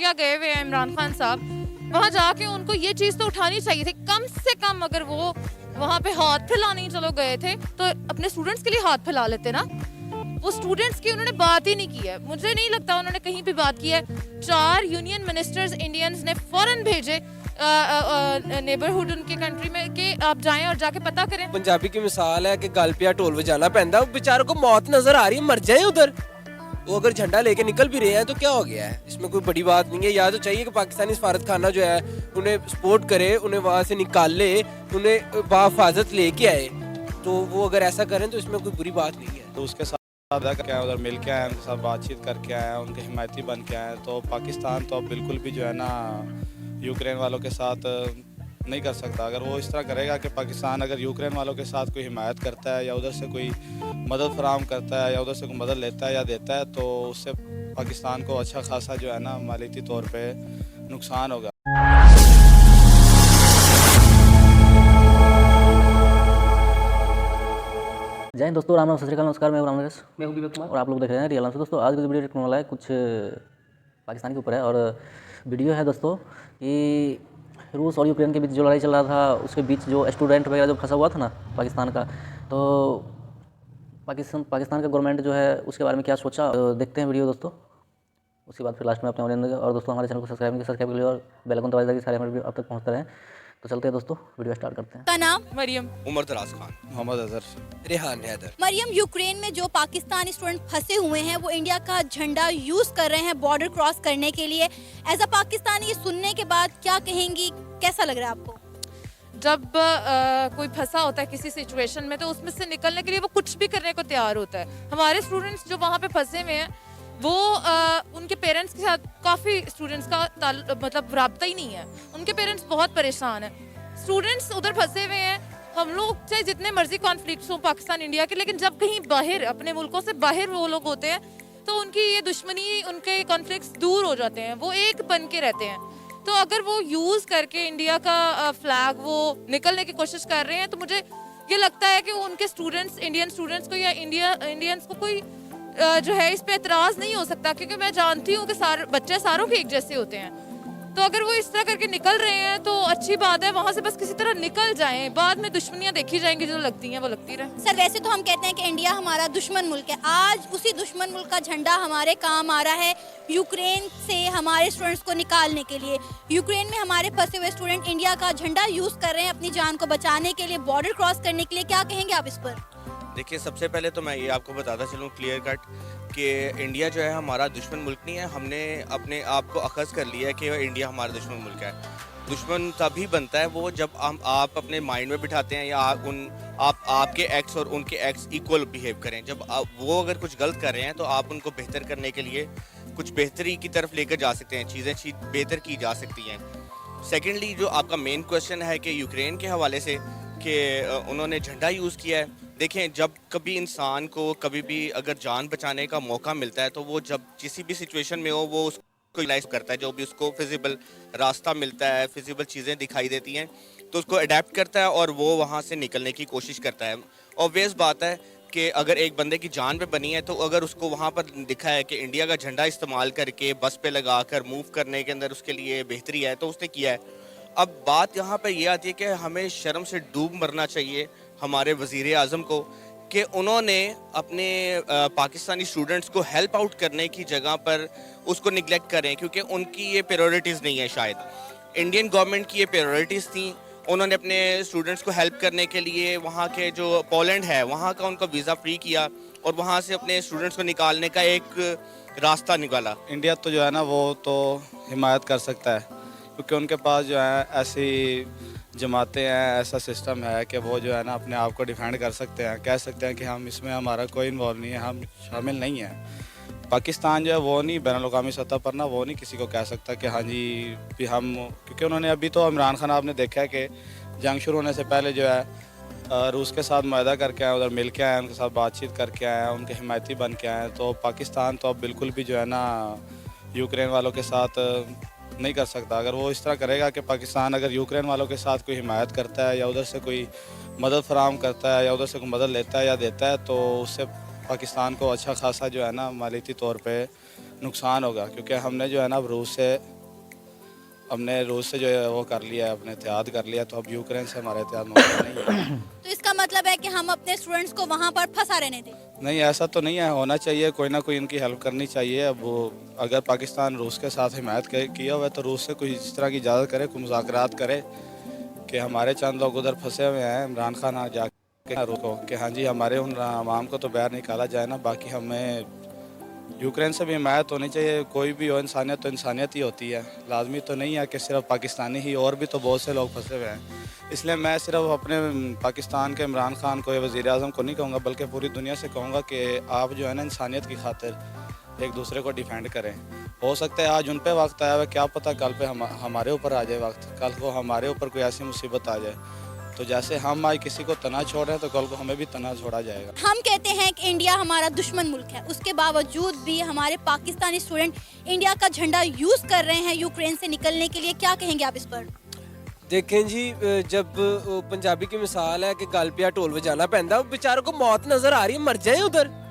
India गए हुए हैं इमरान खान साहब, वहाँ जाके उनको ये चीज़ तो उठानी चाहिए थी कम से कम। अगर वो वहाँ पे हाथ फैलाने चलो गए थे तो अपने स्टूडेंट्स के लिए हाथ फैला लेते ना। वो स्टूडेंट्स की उन्होंने बात ही नहीं की है, मुझे नहीं लगता उन्होंने कहीं भी बात की है। 4 यूनियन मिनिस्टर्स इंडियंस ने फौरन भेजे नेबरहुड उनके कंट्री में कि आप जाएं और जाके पता करें। पंजाबी की मिसाल है कि गल पिया ढोल बजाना पैंदा, बेचारों को मौत नजर आ रही है, मर जाए उधर। वो अगर झंडा लेके निकल भी रहे हैं तो क्या हो गया है, इसमें कोई बड़ी बात नहीं है। या तो चाहिए कि पाकिस्तानी सफारत खाना जो है उन्हें सपोर्ट करे, उन्हें वहाँ से निकाल ले, उन्हें बाहिफाजत लेके आए, तो वो अगर ऐसा करें तो इसमें कोई बुरी बात नहीं है। तो उसके साथ करके आए, उधर मिल के आए, उनके साथ बातचीत करके आए, उनके हिमायती बन के आए। तो पाकिस्तान तो अब बिल्कुल भी जो है ना यूक्रेन वालों के साथ नहीं कर सकता। अगर वो इस तरह करेगा कि पाकिस्तान अगर यूक्रेन वालों के साथ कोई हिमायत करता है या उधर से कोई मदद फराहम करता है या उधर से कोई मदद लेता है या देता है, तो उससे पाकिस्तान को अच्छा खासा जो है ना मालियाती तौर पे नुकसान होगा। जय हिंद दोस्तों, राम राम, सत श्री अकाल, नमस्कार। मैं हूं रामनरेश, मैं हूं विवेक कुमार और आप लोग देख रहे हैं रियल आंसर। दोस्तों आज की वीडियो टेक्नोलॉजी वाला है, कुछ पाकिस्तान के ऊपर है। और वीडियो है दोस्तों कि रूस और यूक्रेन के बीच जो लड़ाई चल रहा था, उसके बीच जो स्टूडेंट वगैरह जो फंसा हुआ था ना पाकिस्तान का, तो पाकिस्तान का गवर्नमेंट जो है उसके बारे में क्या सोचा, तो देखते हैं वीडियो दोस्तों। उसके बाद फिर लास्ट में अपने और दोस्तों हमारे चैनल को सब्सक्राइब कर लीजिए और बेल आइकन दबा दीजिए ताकि सारे हमारे वीडियो अब तक पहुँचते रहें। तो चलते हैं दोस्तों, वीडियो स्टार्ट करते हैं। का नाम मरियम। उमर दराज खान, मोहम्मद अजहर, रेहान हैदर। मरियम, यूक्रेन में जो पाकिस्तानी स्टूडेंट फंसे हुए हैं वो इंडिया का झंडा यूज कर रहे हैं बॉर्डर क्रॉस करने के लिए। एज अ पाकिस्तानी सुनने के बाद क्या कहेंगी, कैसा लग रहा है आपको? जब कोई फंसा होता है किसी सिचुएशन में तो उसमें से निकलने के लिए वो कुछ भी करने को तैयार होता है। हमारे स्टूडेंट्स जो वहाँ पे फंसे हुए हैं वो उनके पेरेंट्स के साथ, काफ़ी स्टूडेंट्स का मतलब राब्ता ही नहीं है, उनके पेरेंट्स बहुत परेशान हैं। स्टूडेंट्स उधर फंसे हुए हैं। हम लोग चाहे जितने मर्जी कॉन्फ्लिक्ट्स हो पाकिस्तान इंडिया के, लेकिन जब कहीं बाहर अपने मुल्कों से बाहर वो लोग होते हैं तो उनकी ये दुश्मनी, उनके कॉन्फ्लिक्ट्स दूर हो जाते हैं, वो एक बन के रहते हैं। तो अगर वो यूज़ करके इंडिया का फ्लैग वो निकलने की कोशिश कर रहे हैं तो मुझे ये लगता है कि उनके स्टूडेंट्स, इंडियन स्टूडेंट्स को या इंडियंस को कोई जो है इस पे एतराज़ नहीं हो सकता, क्योंकि मैं जानती हूँ कि सारे बच्चे सारों के एक जैसे होते हैं। तो अगर वो इस तरह करके निकल रहे हैं तो अच्छी बात है, वहाँ से बस किसी तरह निकल जाएं, बाद में दुश्मनियाँ देखी जाएंगी, जो लगती हैं वो लगती रहे। सर वैसे तो हम कहते हैं कि इंडिया हमारा दुश्मन मुल्क है, आज उसी दुश्मन मुल्क का झंडा हमारे काम आ रहा है यूक्रेन से हमारे स्टूडेंट्स को निकालने के लिए। यूक्रेन में हमारे फंसे हुए स्टूडेंट इंडिया का झंडा यूज कर रहे हैं अपनी जान को बचाने के लिए, बॉर्डर क्रॉस करने के लिए। क्या कहेंगे आप इस पर? देखिए, सबसे पहले तो मैं ये आपको बताता चलूँ क्लियर कट कि इंडिया जो है हमारा दुश्मन मुल्क नहीं है। हमने अपने आप को अखज़ कर लिया है कि इंडिया हमारा दुश्मन मुल्क है। दुश्मन तभी बनता है वो जब आप अपने माइंड में बिठाते हैं या आपके एक्ट्स और उनके एक्ट्स इक्वल बिहेव करें। जब वो अगर कुछ गलत कर रहे हैं तो आप उनको बेहतर करने के लिए कुछ बेहतरी की तरफ लेकर जा सकते हैं, चीज़ें बेहतर की जा सकती हैं। सेकेंडली, जो आपका मेन क्वेश्चन है कि यूक्रेन के हवाले से कि उन्होंने झंडा यूज़ किया है, देखें, जब कभी इंसान को कभी भी अगर जान बचाने का मौका मिलता है तो वो जब किसी भी सिचुएशन में हो वो उसको यूटिलाइज करता है। जो भी उसको फिजिबल रास्ता मिलता है, फिजिबल चीज़ें दिखाई देती हैं तो उसको अडेप्ट करता है और वो वहाँ से निकलने की कोशिश करता है। ऑब्वियस बात है कि अगर एक बंदे की जान पे बनी है तो अगर उसको वहाँ पर दिखा है कि इंडिया का झंडा इस्तेमाल करके बस पे लगा कर मूव करने के अंदर उसके लिए बेहतरी है तो उसने किया है। अब बात यहाँ पर यह आती है कि हमें शर्म से डूब मरना चाहिए हमारे वज़ीर आज़म को कि उन्होंने अपने पाकिस्तानी स्टूडेंट्स को हेल्प आउट करने की जगह पर उसको निगलेक्ट करें, क्योंकि उनकी ये प्रायोरिटीज़ नहीं है। शायद इंडियन गवर्नमेंट की ये प्रायोरिटीज़ थी। उन्होंने अपने स्टूडेंट्स को हेल्प करने के लिए वहाँ के जो पोलैंड है वहाँ का उनका वीज़ा फ्री किया और वहाँ से अपने स्टूडेंट्स को निकालने का एक रास्ता निकाला। इंडिया तो जो है ना वो तो हिमायत कर सकता है, क्योंकि उनके पास जो है ऐसी जमातें हैं, ऐसा सिस्टम है कि वो जो है ना अपने आप को डिफेंड कर सकते हैं, कह सकते हैं कि हम इसमें हमारा कोई इन्वॉल्व नहीं है, हम शामिल नहीं हैं। पाकिस्तान जो है वो नहीं बैनुल-अक़वामी सतह पर ना वो नहीं किसी को कह सकता कि हाँ जी भी हम, क्योंकि उन्होंने अभी तो इमरान खान आपने देखा है कि जंग शुरू होने से पहले जो है रूस के साथ मुआहदा करके आए, उधर मिल के आए, उनके साथ बातचीत करके आए, उनके हिमायती बन के आए। तो पाकिस्तान तो अब बिल्कुल भी जो है ना यूक्रेन वालों के साथ नहीं कर सकता। अगर वो इस तरह करेगा कि पाकिस्तान अगर यूक्रेन वालों के साथ कोई हिमायत करता है या उधर से कोई मदद फराहम करता है या उधर से कोई मदद लेता है या देता है, तो उससे पाकिस्तान को अच्छा खासा जो है ना मालियाती तौर पे नुकसान होगा। क्योंकि हमने जो है ना रूस से हमने रूस से जो है वो कर लिया है, अपने इत्तेहाद कर लिया, तो अब यूक्रेन से हमारा इत्तेहाद मुमकिन नहीं है। तो इसका मतलब है कि हम अपने स्टूडेंट्स को वहाँ पर फंसा रहने दें। नहीं, ऐसा तो नहीं है, होना चाहिए, कोई ना कोई इनकी हेल्प करनी चाहिए। अब वो अगर पाकिस्तान रूस के साथ हिमायत किया हुआ है तो रूस से कोई इस तरह की इजाज़त करे, कोई मुज़ाकरात करे कि हमारे चंद लोग उधर फंसे हुए हैं, इमरान खान आ जाके रूस को कि हाँ जी हमारे उन अवाम को तो बाहर निकाला जाए ना, बाकी हमें यूक्रेन से भी हिमायत होनी चाहिए। कोई भी हो, इंसानियत तो इंसानियत ही होती है, लाजमी तो नहीं है कि सिर्फ पाकिस्तानी ही, और भी तो बहुत से लोग फंसे हुए हैं। इसलिए मैं सिर्फ अपने पाकिस्तान के इमरान खान को या वज़ीर आज़म को नहीं कहूँगा, बल्कि पूरी दुनिया से कहूँगा कि आप जो है ना इंसानियत की खातिर एक दूसरे को डिफेंड करें। हो सकता है आज उन पे वक्त आया हुआ, क्या पता कल पे हमारे ऊपर आ जाए वक्त, कल को हमारे ऊपर कोई ऐसी मुसीबत आ जाए, तो जैसे हम आज किसी को तना छोड़ रहे हैं तो कल को हमें भी तना छोड़ा जाएगा। हम कहते हैं कि इंडिया हमारा दुश्मन मुल्क है, उसके बावजूद भी हमारे पाकिस्तानी स्टूडेंट इंडिया का झंडा यूज़ कर रहे हैं यूक्रेन से निकलने के लिए। क्या कहेंगे आप इस पर? देखें जी, जब पंजाबी की मिसाल है कि गल पिया ढोल बजाना पैंदा, बेचारों को मौत नजर आ रही है, मर जाए उधर।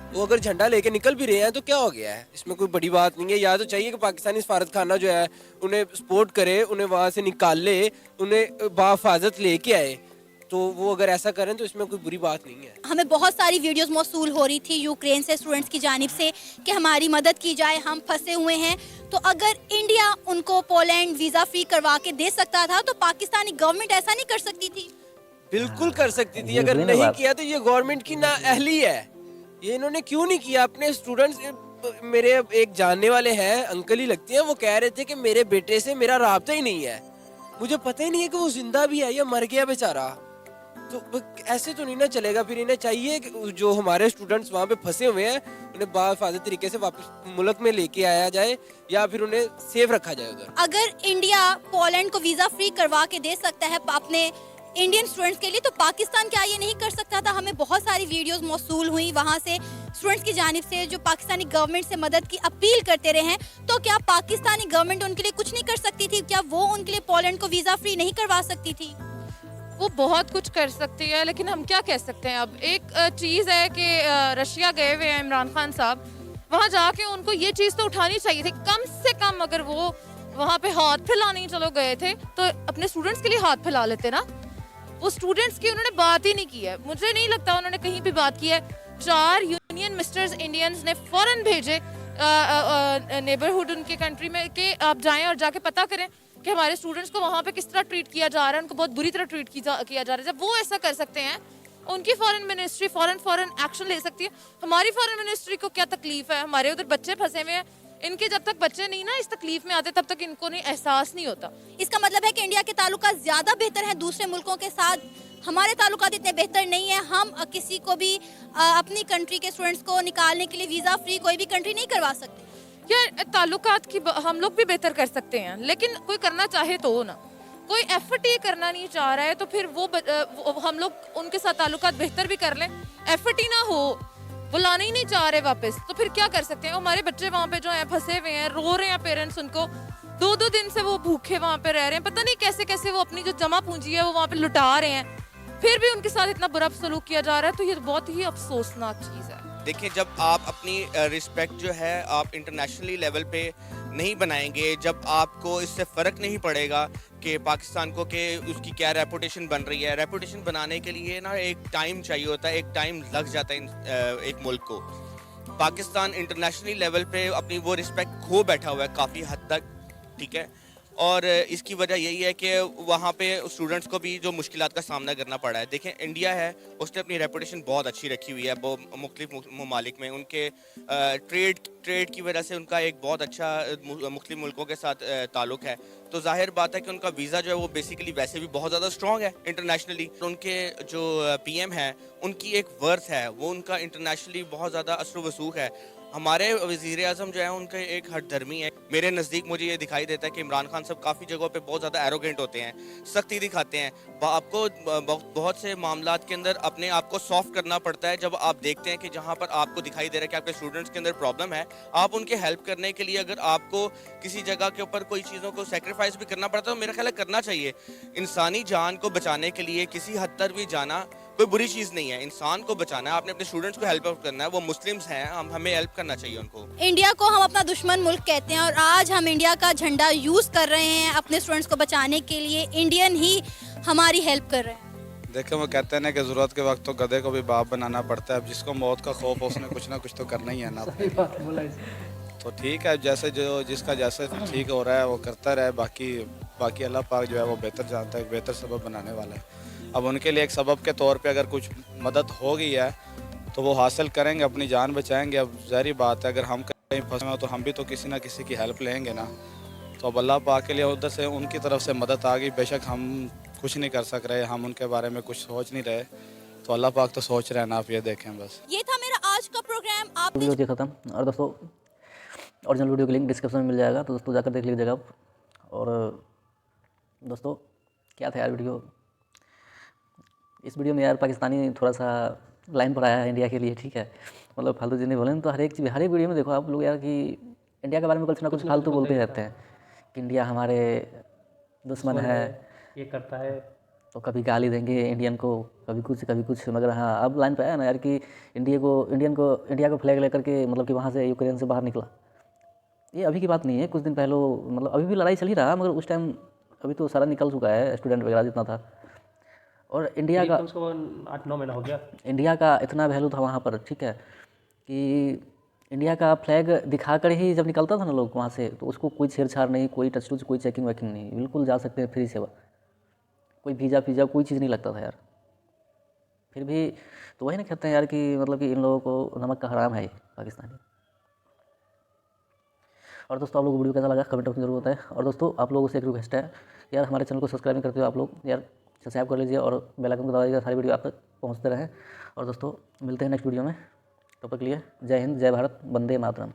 वो अगर झंडा लेके निकल भी रहे हैं तो क्या हो गया है, इसमें कोई बड़ी बात नहीं है। या तो चाहिए कि पाकिस्तानी सफारत खाना जो है उन्हें सपोर्ट करे, उन्हें वहाँ से निकाल ले, उन्हें बाहिफाजत लेके आए, तो वो अगर ऐसा करें तो इसमें कोई बुरी बात नहीं है। हमें बहुत सारी वीडियोस मौसूल हो रही थी यूक्रेन से स्टूडेंट्स की जानिब से कि हमारी मदद की जाए, हम फंसे हुए हैं। तो अगर इंडिया उनको पोलैंड वीज़ा फ्री करवा के दे सकता था तो पाकिस्तानी गवर्नमेंट ऐसा नहीं कर सकती थी? बिल्कुल कर सकती थी, अगर नहीं किया तो ये गवर्नमेंट की ना अहली है। ये इन्होंने क्यों नहीं किया? अपने स्टूडेंट्स, मेरे एक जानने वाले हैं, अंकल ही लगते हैं, वो कह रहे थे कि मेरे बेटे से मेरा राब्ता ही नहीं है, मुझे पता ही नहीं है कि वो जिंदा भी है या मर गया बेचारा। तो ऐसे तो नहीं ना चलेगा। फिर इन्हें चाहिए कि जो हमारे स्टूडेंट्स वहाँ पे फंसे हुए हैं उन्हें बाहिफाजत तरीके से वापस मुल्क में लेके आया जाए या फिर उन्हें सेफ रखा जाए उधर। अगर इंडिया पोलैंड को वीज़ा फ्री करवा के दे सकता है अपने इंडियन स्टूडेंट्स के लिए, तो पाकिस्तान क्या ये नहीं कर सकता था? हमें बहुत सारी वीडियोस मौसूल हुई वहाँ से स्टूडेंट्स की जानिब से जो पाकिस्तानी गवर्नमेंट से मदद की अपील करते रहे हैं। तो क्या पाकिस्तानी गवर्नमेंट उनके लिए कुछ नहीं कर सकती थी? क्या वो उनके लिए पोलैंड को वीज़ा फ्री नहीं करवा सकती थी? वो बहुत कुछ कर सकती है, लेकिन हम क्या कह सकते हैं। अब एक चीज़ है कि रशिया गए हुए हैं इमरान खान साहब, वहाँ जाके उनको ये चीज़ तो उठानी चाहिए थी कम से कम। अगर वो वहाँ पे हाथ फैलाने चलो गए थे तो अपने स्टूडेंट्स के लिए हाथ फैला लेते ना। वो स्टूडेंट्स की उन्होंने बात ही नहीं की है, मुझे नहीं लगता उन्होंने कहीं भी बात की है। 4 यूनियन मिनिस्टर्स इंडियंस ने फौरन भेजे नेबरहुड उनके कंट्री में कि आप जाएं और जाके पता करें कि हमारे स्टूडेंट्स को वहाँ पे किस तरह ट्रीट किया जा रहा है, उनको बहुत बुरी तरह ट्रीट किया जा रहा है। जब वो ऐसा कर सकते हैं, उनकी फॉरेन मिनिस्ट्री फॉरेन एक्शन ले सकती है। हमारी फॉरेन मिनिस्ट्री को क्या तकलीफ है? हमारे उधर बच्चे फंसे हुए हैं, इनके जब तक बच्चे नहीं ना इस तकलीफ में आते तब तक इनको नहीं एहसास नहीं होता। इसका मतलब है कि इंडिया के ताल्लुकात ज़्यादा बेहतर हैं दूसरे मुल्कों के साथ, हमारे ताल्लुकात इतने बेहतर नहीं है। हम किसी को भी अपनी कंट्री के स्टूडेंट्स को निकालने के लिए वीज़ा फ्री कोई भी कंट्री नहीं करवा सकते। यार ताल्लुकात की हम लोग भी बेहतर कर सकते हैं, लेकिन कोई करना चाहे तो ना। कोई एफर्ट ये करना नहीं चाह रहा है तो फिर वो हम लोग उनके साथ ताल्लुकात बेहतर भी कर लें, एफर्ट ही ना हो, वो लाना ही नहीं चाह रहे वापस, तो फिर क्या कर सकते हैं? हमारे बच्चे वहाँ पे जो है फंसे हुए हैं, रो रहे हैं पेरेंट्स, उनको 2-2 दिन से वो भूखे वहाँ पे रह रहे हैं, पता नहीं कैसे कैसे वो अपनी जो जमा पूंजी है वो वहाँ पे लुटा रहे हैं, फिर भी उनके साथ इतना बुरा सलूक किया जा रहा है। तो ये बहुत ही अफसोसनाक चीज़ है। देखिए, जब आप अपनी रिस्पेक्ट जो है आप इंटरनेशनली लेवल पे नहीं बनाएंगे, जब आपको इससे फ़र्क नहीं पड़ेगा कि पाकिस्तान को कि उसकी क्या रेपुटेशन बन रही है। रेपुटेशन बनाने के लिए ना एक टाइम चाहिए होता है, एक टाइम लग जाता है एक मुल्क को। पाकिस्तान इंटरनेशनली लेवल पे अपनी वो रिस्पेक्ट खो बैठा हुआ है काफ़ी हद तक, ठीक है। और इसकी वजह यही है कि वहाँ पे स्टूडेंट्स को भी जो मुश्किलात का सामना करना पड़ा है। देखें, इंडिया है, उसने अपनी रेपुटेशन बहुत अच्छी रखी हुई है वो मुख्तलिफ ममालिक में। उनके ट्रेड की वजह से उनका एक बहुत अच्छा मुख्तलिफ मुल्कों के साथ ताल्लुक है। तो जाहिर बात है कि उनका वीज़ा जो है वो बेसिकली वैसे भी बहुत ज़्यादा स्ट्रॉन्ग है इंटरनेशनली। उनके जो पीएम है उनकी एक वर्थ है, वो उनका इंटरनेशनली बहुत ज़्यादा असर वसूख है। हमारे वज़ीर आज़म जो है उनके एक हठधर्मी है। मेरे नज़दीक मुझे ये दिखाई देता है कि इमरान खान साहब काफ़ी जगहों पे बहुत ज़्यादा एरोगेंट होते हैं, सख्ती दिखाते हैं। आपको बहुत से मामलात के अंदर अपने आप को सॉफ्ट करना पड़ता है। जब आप देखते हैं कि जहाँ पर आपको दिखाई दे रहा है कि आपके स्टूडेंट्स के अंदर प्रॉब्लम है, आप उनके हेल्प करने के लिए अगर आपको किसी जगह के ऊपर कोई चीज़ों को सेक्रीफाइस भी करना पड़ता है तो मेरा ख्याल है करना चाहिए। इंसानी जान को बचाने के लिए किसी हद तक भी जाना कोई बुरी चीज़ नहीं है, इंसान को बचाना है, आपने अपने स्टूडेंट्स को हेल्प करना है, वो मुस्लिम्स हैं, हमें हेल्प करना चाहिए उनको। इंडिया को हम अपना दुश्मन मुल्क कहते हैं और आज हम इंडिया का झंडा यूज़ कर रहे हैं अपने स्टूडेंट्स को बचाने के लिए। इंडियन ही हमारी हेल्प कर रहे हैं। देखो वो कहते हैं ना कि ज़रूरत के वक्त तो गधे को भी बाप बनाना पड़ता है। अब जिसको मौत का खौफ हो उसने कुछ ना कुछ तो करना ही है ना। तो ठीक है, जैसे जो जिसका जैसे ठीक हो रहा है वो करता रहे, बाकी अल्लाह पाक जो है वो बेहतर जानता है, बेहतर सबब बनाने वाला है। अब उनके लिए एक सबब के तौर पे अगर कुछ मदद हो गई है तो वो हासिल करेंगे, अपनी जान बचाएंगे। अब ज़ाहिर बात है अगर हम कहीं फंसे हैं तो हम भी तो किसी ना किसी की हेल्प लेंगे ना। तो अब अल्लाह पाक के लिए उधर से उनकी तरफ से मदद आ गई। बेशक हम कुछ नहीं कर सक रहे, हम उनके बारे में कुछ सोच नहीं रहे, तो अल्लाह पाक तो सोच रहे हैं ना, आप ये देखें बस। ये था मेरा आज का प्रोग्राम। आपने वीडियो देखा था। और दोस्तों ओरिजिनल वीडियो का लिंक डिस्क्रिप्शन में मिल जाएगा, तो दोस्तों जाकर देख लीजिएगा आप। और दोस्तों क्या था यार वीडियो, इस वीडियो में यार पाकिस्तानी थोड़ा सा लाइन पर आया है इंडिया के लिए, ठीक है। मतलब फालतू चीज़ नहीं बोलें तो हर एक चीज़, हर एक वीडियो में देखो आप लोग यार कि इंडिया के बारे में कुछ ना कुछ फालतू बोलते रहते हैं कि इंडिया हमारे दुश्मन है, ये करता है। तो कभी गाली देंगे इंडियन को, कभी कुछ। मगर हाँ अब लाइन पे आया ना यार कि इंडिया को फ्लैग लेकर के मतलब कि वहाँ से यूक्रेन से बाहर निकला। ये अभी की बात नहीं है, कुछ दिन पहले मतलब अभी भी लड़ाई चल ही रहा, मगर उस टाइम अभी तो सारा निकल चुका है, स्टूडेंट वगैरह जितना था। और इंडिया का कम से कम 8-9 महीना हो गया। इंडिया का इतना वैल्यू था वहाँ पर, ठीक है, कि इंडिया का फ्लैग दिखाकर ही जब निकलता था ना लोग वहाँ से, तो उसको कोई छेड़छाड़ नहीं, कोई टच टूच, कोई चेकिंग वेकिंग नहीं, बिल्कुल जा सकते हैं फ्री सेवा, कोई वीज़ा कोई चीज़ नहीं लगता था यार। फिर भी तो वही ना कहते हैं यार कि मतलब कि इन लोगों को नमक का हराम है ये पाकिस्तानी। और दोस्तों आप लोगों को वीडियो कैसा लगा कमेंट में जरूर बताएं। और दोस्तों आप लोगों से एक रिक्वेस्ट है यार, हमारे चैनल को सब्सक्राइब नहीं करते हो आप लोग यार, सब्सक्राइब कर लीजिए और बेल आइकन को दबा दीजिए, सारी वीडियो आप तक पहुँचते रहें। और दोस्तों मिलते हैं नेक्स्ट वीडियो में, तब तक के लिए जय हिंद, जय भारत, वंदे मातरम।